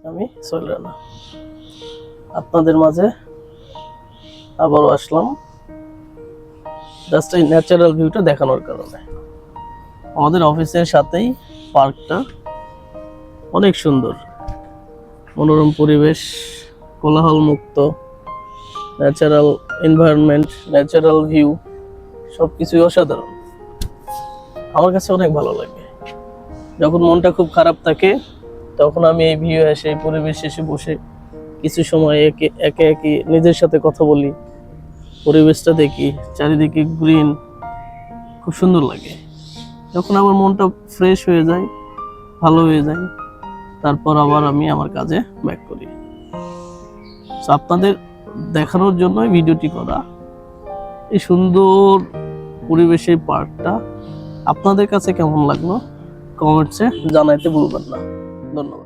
আমি চলে না আপনাদের মাঝে আবারও আসলাম জাস্ট এই ন্যাচারাল ভিউটা দেখানোর কারণে। আমাদের অফিসের সাথেই পার্কটা অনেক সুন্দর, মনোরম পরিবেশ, কোলাহল মুক্ত, ন্যাচারাল এনভায়রনমেন্ট, ন্যাচারাল ভিউ, সবকিছুই অসাধারণ। আমার কাছে অনেক ভালো লাগে। যখন মনটা খুব খারাপ থাকে তখন আমি এই ভিউ এসে, এই পরিবেশ এসে বসে কিছু সময় একে একে নিজের সাথে কথা বলি, পরিবেশটা দেখি, চারিদিকে গ্রিন, খুব সুন্দর লাগে। যখন আমার মনটা ফ্রেশ হয়ে যায়, ভালো হয়ে যায়, তারপর আবার আমি আমার কাজে ব্যাক করি। আপনাদের দেখানোর জন্যই ভিডিওটি করা। এই সুন্দর পরিবেশের পার্কটা আপনাদের কাছে কেমন লাগলো কমেন্টসে জানাইতে ভুলবেন না। ধন্যবাদ।